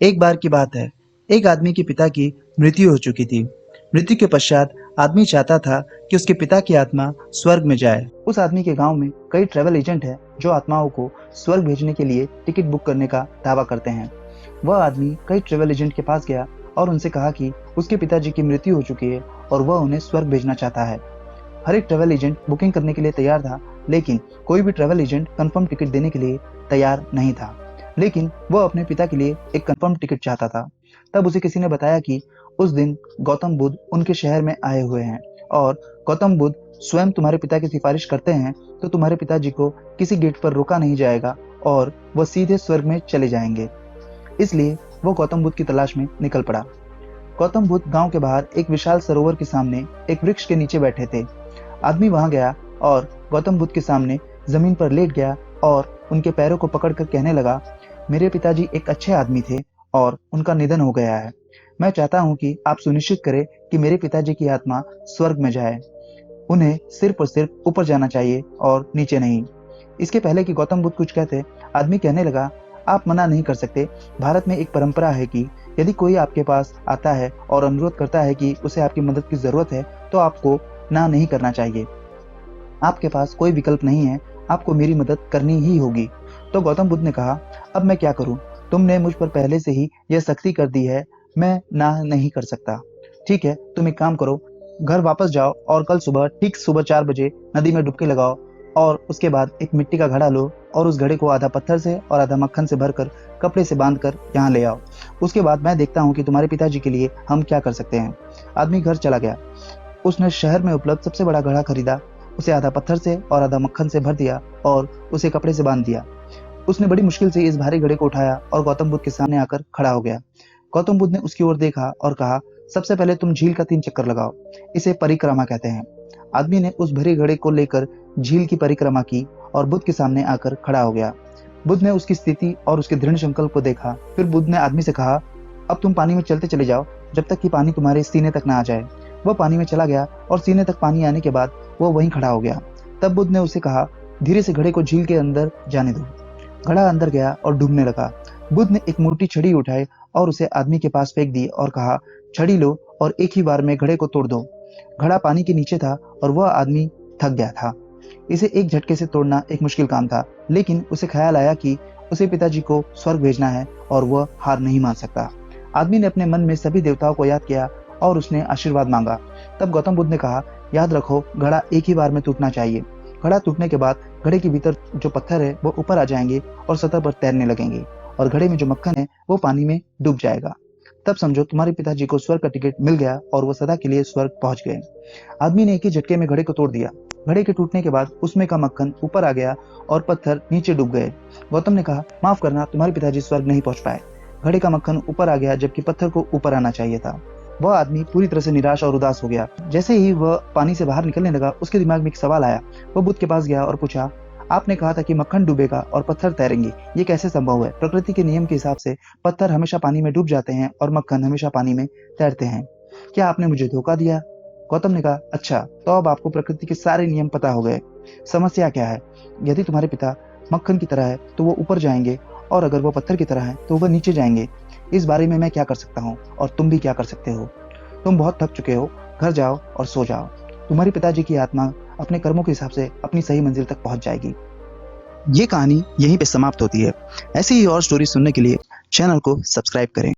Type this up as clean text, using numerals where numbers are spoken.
एक बार की बात है, एक आदमी के पिता की मृत्यु हो चुकी थी। मृत्यु के पश्चात आदमी चाहता था कि उसके पिता की आत्मा स्वर्ग में जाए। उस आदमी के गांव में कई ट्रैवल एजेंट हैं जो आत्माओं को स्वर्ग भेजने के लिए टिकट बुक करने का दावा करते हैं। वह आदमी कई ट्रैवल एजेंट के पास गया और उनसे कहा कि उसके पिताजी की मृत्यु हो चुकी है और वह उन्हें स्वर्ग भेजना चाहता है। हर एक ट्रैवल एजेंट बुकिंग करने के लिए तैयार था, लेकिन कोई भी ट्रैवल एजेंट कंफर्म टिकट देने के लिए तैयार नहीं था। लेकिन वह अपने पिता के लिए एक कंफर्म टिकट चाहता था। तब उसे किसी ने बताया कि उस दिन गौतम बुद्ध उनके शहर में आए हुए हैं और गौतम बुद्ध स्वयं तुम्हारे पिता की सिफारिश करते हैं, तो तुम्हारे पिताजी को किसी गेट पर रोका नहीं जाएगा और वह सीधे स्वर्ग में चले जाएंगे। इसलिए वो गौतम बुद्ध की तलाश में निकल पड़ा। गौतम बुद्ध गांव के बाहर एक विशाल सरोवर के सामने एक वृक्ष के नीचे बैठे थे। आदमी वहां गया और गौतम बुद्ध के सामने जमीन पर लेट गया और उनके पैरों को पकड़कर कहने लगा, मेरे पिताजी एक अच्छे आदमी थे और उनका निधन हो गया है। मैं चाहता हूं कि आप सुनिश्चित करें कि मेरे पिताजी की आत्मा स्वर्ग में जाए। उन्हें सिर्फ और सिर्फ ऊपर जाना चाहिए और नीचे नहीं। इसके पहले कि गौतम बुद्ध कुछ कहते, आदमी कहने लगा, आप मना नहीं कर सकते। भारत में एक परंपरा है कि यदि कोई आपके पास आता है और अनुरोध करता है कि उसे आपकी मदद की जरूरत है, तो आपको ना नहीं करना चाहिए। आपके पास कोई विकल्प नहीं है, आपको मेरी मदद करनी ही होगी। तो गौतम बुद्ध ने कहा, अब मैं क्या करूं? तुमने मुझ पर पहले से ही यह सख्ती कर दी है, मैं ना नहीं कर सकता। ठीक है, तुम एक काम करो, घर वापस जाओ और कल सुबह ठीक सुबह 4 बजे नदी में डुबकी लगाओ और उसके बाद एक मिट्टी का घड़ा लो और उस घड़े को आधा पत्थर से और आधा मक्खन से भरकर कपड़े से बांधकर यहाँ ले आओ। उसके बाद मैं देखता हूँ कि तुम्हारे पिताजी के लिए हम क्या कर सकते हैं। आदमी घर चला गया। उसने शहर में उपलब्ध सबसे बड़ा घड़ा खरीदा, उसे आधा पत्थर से और आधा मक्खन से भर दिया और उसे कपड़े से बांध दिया। उसने बड़ी मुश्किल से इस भारी घड़े को उठाया और गौतम बुद्ध के सामने आकर खड़ा हो गया। गौतम बुद्ध ने उसकी ओर देखा और कहा, सबसे पहले तुम झील का 3 चक्कर लगाओ, इसे परिक्रमा कहते हैं। आदमी ने उस भरे घड़े को लेकर झील की परिक्रमा की और बुद्ध के सामने आकर खड़ा हो गया। बुद्ध ने उसकी स्थिति और उसके दृढ़ संकल्प को देखा। फिर बुद्ध ने आदमी से कहा, अब तुम पानी में चलते चले जाओ जब तक कि पानी तुम्हारे सीने तक ना आ जाए। वह पानी में चला गया और सीने तक पानी आने के बाद वह वहीं खड़ा हो गया। तब बुद्ध ने उसे कहा, धीरे से घड़े को झील के अंदर जाने दो। घड़ा अंदर गया और डूबने लगा। बुद्ध ने एक मोटी छड़ी उठाई और उसे आदमी के पास फेंक दी और कहा, छड़ी लो और एक ही बार में घड़े को तोड़ दो। घड़ा पानी के नीचे था और वह आदमी थक गया था। इसे एक झटके से तोड़ना एक मुश्किल काम था, लेकिन उसे ख्याल आया कि उसे पिताजी को स्वर्ग भेजना है और वह हार नहीं मान सकता। आदमी ने अपने मन में सभी देवताओं को याद किया और उसने आशीर्वाद मांगा। तब गौतम बुद्ध ने कहा, याद रखो, घड़ा एक ही बार में टूटना चाहिए। घड़ा टूटने के बाद घड़े के भीतर जो पत्थर है वो ऊपर आ जाएंगे और सतह पर तैरने लगेंगे और घड़े में जो मक्खन है वो पानी में डूब जाएगा। तब समझो तुम्हारे पिताजी को स्वर्ग का टिकट मिल गया और वो सदा के लिए स्वर्ग पहुंच गए। आदमी ने एक ही झटके में घड़े को तोड़ दिया। घड़े के टूटने के बाद उसमें का मक्खन ऊपर आ गया और पत्थर नीचे डूब गए। गौतम ने कहा, माफ करना, तुम्हारे पिताजी स्वर्ग नहीं पहुंच पाए। घड़े का मक्खन ऊपर आ गया जबकि पत्थर को ऊपर आना चाहिए था। वह आदमी पूरी तरह से निराश और उदास हो गया। जैसे ही वह पानी से बाहर निकलने लगा, उसके दिमाग में एक सवाल आया। वह बुद्ध के पास गया और पूछा, आपने कहा था कि मक्खन डूबेगा और पत्थर तैरेंगे, ये कैसे संभव है? प्रकृति के नियम के हिसाब से पत्थर हमेशा पानी में डूब जाते हैं और मक्खन हमेशा पानी में तैरते हैं। क्या आपने मुझे धोखा दिया? गौतम ने कहा, अच्छा, तो अब आपको प्रकृति के सारे नियम पता हो गए। समस्या क्या है? यदि तुम्हारे पिता मक्खन की तरह है तो वो ऊपर जाएंगे और अगर वो पत्थर की तरह है तो वह नीचे जाएंगे। इस बारे में मैं क्या कर सकता हूँ और तुम भी क्या कर सकते हो? तुम बहुत थक चुके हो, घर जाओ और सो जाओ। तुम्हारे पिताजी की आत्मा अपने कर्मों के हिसाब से अपनी सही मंजिल तक पहुंच जाएगी। ये कहानी यहीं पे समाप्त होती है। ऐसी ही और स्टोरी सुनने के लिए चैनल को सब्सक्राइब करें।